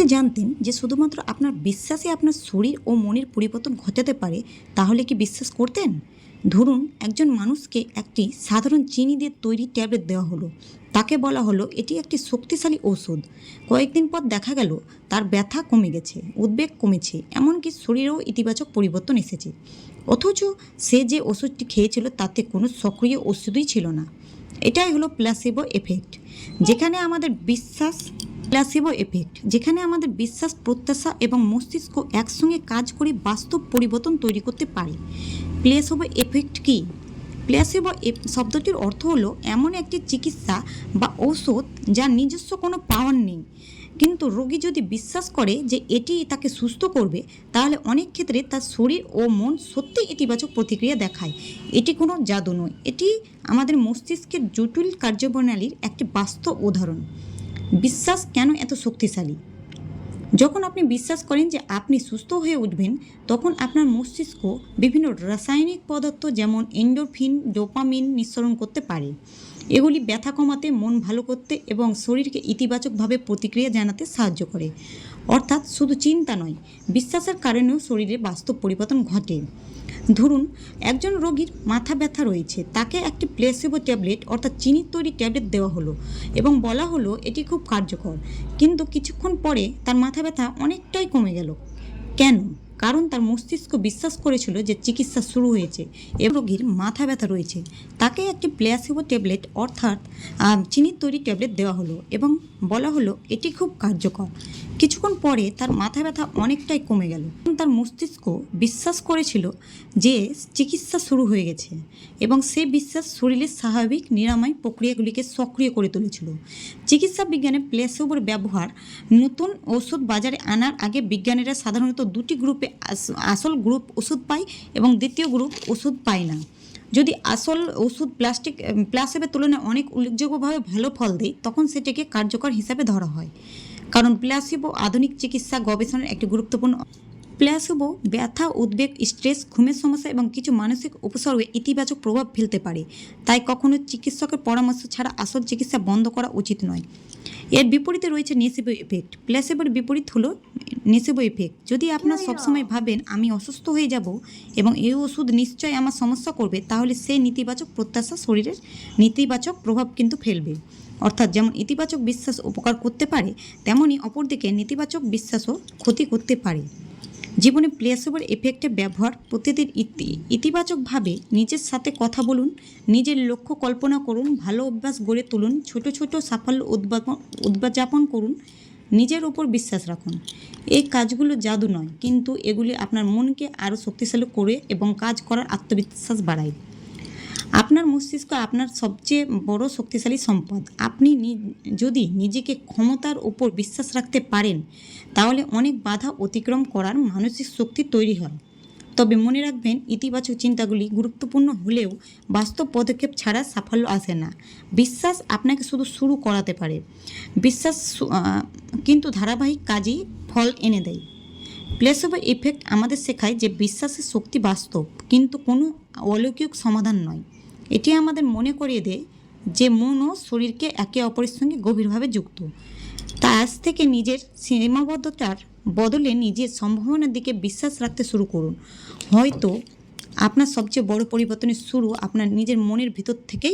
যদি জানতেন যে শুধুমাত্র আপনার বিশ্বাসই আপনার শরীর ও মনের পরিবর্তন ঘটাতে পারে, তাহলে কি বিশ্বাস করতেন? ধরুন, একজন মানুষকে একটি সাধারণ চিনি দিয়ে তৈরি ট্যাবলেট দেওয়া হলো। তাকে বলা হলো এটি একটি শক্তিশালী ঔষধ। কয়েকদিন পর দেখা গেল তার ব্যথা কমে গেছে, উদ্বেগ কমেছে, এমনকি শরীরেও ইতিবাচক পরিবর্তন এসেছে। অথচ সে যে ওষুধটি খেয়েছিল তাতে কোনো সক্রিয় ওষুধই ছিল না। এটাই হলো প্ল্যাসিবো এফেক্ট, যেখানে আমাদের বিশ্বাস যেখানে আমাদের বিশ্বাস, প্রত্যাশা এবং মস্তিষ্ক একসঙ্গে কাজ করে বাস্তব পরিবর্তন তৈরি করতে পারে। প্লেসিবো এফেক্ট কি? প্লেসিবো শব্দটির অর্থ হলো এমন একটি চিকিৎসা বা ঔষধ যার নিজস্ব কোনো পাওয়ার নেই, কিন্তু রোগী যদি বিশ্বাস করে যে এটি তাকে সুস্থ করবে, তাহলে অনেক ক্ষেত্রে তার শরীর ও মন সত্যিই ইতিবাচক প্রতিক্রিয়া দেখায়। এটি কোনো জাদু নয়, এটি আমাদের মস্তিষ্কের জটিল কার্যপ্রণালীর একটি বাস্তব উদাহরণ। বিশ্বাস কেন এত শক্তিশালী? যখন আপনি বিশ্বাস করেন যে আপনি সুস্থ হয়ে উঠবেন, তখন আপনার মস্তিষ্ক বিভিন্ন রাসায়নিক পদার্থ যেমন এন্ডোরফিন, ডোপামিন নিঃসরণ করতে পারে। এগুলি ব্যথা কমাতে, মন ভালো করতে এবং শরীরকে ইতিবাচকভাবে প্রতিক্রিয়া জানাতে সাহায্য করে। অর্থাৎ শুধু চিন্তা নয়, বিশ্বাসের কারণেও শরীরে বাস্তব পরিবর্তন ঘটে। ধরুন, একজন রোগীর মাথা ব্যথা রয়েছে, তাকে একটি প্লেসিবো ট্যাবলেট অর্থাৎ চিনির তৈরি ট্যাবলেট দেওয়া হলো এবং বলা হলো এটি খুব কার্যকর। কিন্তু কিছুক্ষণ পরে তার মাথা ব্যথা অনেকটাই কমে গেল। কেন? কারণ তার মস্তিষ্ক বিশ্বাস করেছিল যে চিকিৎসা শুরু হয়েছে এবং রোগীর মাথা ব্যথা রয়েছে, তাকে একটি প্লেসিবো ট্যাবলেট অর্থাৎ চিনির তৈরি ট্যাবলেট দেওয়া হলো এবং বলা হলো এটি খুব কার্যকর। কিছুক্ষণ পরে তার মাথা ব্যথা অনেকটাই কমে গেল। তার মস্তিষ্ক বিশ্বাস করেছিল যে চিকিৎসা শুরু হয়ে গেছে এবং সেই বিশ্বাস শরীরের স্বাভাবিক নিরাময় প্রক্রিয়াগুলিকে সক্রিয় করে তুলেছিল। চিকিৎসা বিজ্ঞানে প্লেসিবোর ব্যবহার। নতুন ঔষধ বাজারে আনার আগে বিজ্ঞানীরা সাধারণত দুটি গ্রুপে আসল গ্রুপ ওষুধ পায় এবং দ্বিতীয় গ্রুপ ওষুধ পায় না। যদি আসল ওষুধ প্লাসিবোর তুলনায় অনেক উল্লেখযোগ্যভাবে ভালো ফল দেয়, তখন সেটিকে কার্যকর হিসাবে ধরা হয়। কারণ প্লাসিবো আধুনিক চিকিৎসা গবেষণার একটি গুরুত্বপূর্ণ। প্লেসিবো ব্যথা, উদ্বেগ, স্ট্রেস, ঘুমের সমস্যা এবং কিছু মানসিক উপসর্গে ইতিবাচক প্রভাব ফেলতে পারে। তাই কখনো চিকিৎসকের পরামর্শ ছাড়া আসল চিকিৎসা বন্ধ করা উচিত নয়। এর বিপরীতে রয়েছে নেসিবো এফেক্ট। প্লেসিবোর বিপরীত হলো নেসিবো এফেক্ট। যদি আপনার সবসময় ভাবেন আমি অসুস্থ হয়ে যাব এবং এই ওষুধ নিশ্চয়ই আমার সমস্যা করবে, তাহলে সেই নেতিবাচক প্রত্যাশা শরীরের নেতিবাচক প্রভাব কিন্তু ফেলবে। অর্থাৎ যেমন ইতিবাচক বিশ্বাস উপকার করতে পারে, তেমনই অপরদিকে নেতিবাচক বিশ্বাসও ক্ষতি করতে পারে। জীবনে প্লেসিবোর এফেক্টের ব্যবহার। প্রতিদিন ইতিবাচকভাবে নিজের সাথে কথা বলুন, নিজের লক্ষ্য কল্পনা করুন, ভালো অভ্যাস গড়ে তুলুন, ছোট ছোট সাফল্য উদযাপন করুন, নিজের ওপর বিশ্বাস রাখুন। এই কাজগুলো জাদু নয়, কিন্তু এগুলি আপনার মনকে আরও শক্তিশালী করে এবং কাজ করার আত্মবিশ্বাস বাড়ায়। আপনার মস্তিষ্ক আপনার সবচেয়ে বড় শক্তিশালী সম্পদ। আপনি যদি নিজেকে ক্ষমতার ওপর বিশ্বাস রাখতে পারেন, তাহলে অনেক বাধা অতিক্রম করার মানসিক শক্তি তৈরি হয়। তবে মনে রাখবেন, ইতিবাচক চিন্তাগুলি গুরুত্বপূর্ণ হলেও বাস্তব পদক্ষেপ ছাড়া সাফল্য আসে না। বিশ্বাস আপনাকে শুধু শুরু করাতে পারে, বিশ্বাস কিন্তু ধারাবাহিক কাজই ফল এনে দেয়। প্লেসিবো এফেক্ট আমাদের শেখায় যে বিশ্বাসের শক্তি বাস্তব, কিন্তু কোনো অলৌকিক সমাধান নয়। এটি আমাদের মনে করিয়ে দেয় যে মন ও শরীরকে একে অপরের সঙ্গে গভীরভাবে যুক্ত। তাই আজ থেকে নিজের সীমাবদ্ধতার বদলে নিজের সম্ভাবনার দিকে বিশ্বাস রাখতে শুরু করুন। হয়তো আপনার সবচেয়ে বড় পরিবর্তনের শুরু আপনার নিজের মনের ভিতর থেকেই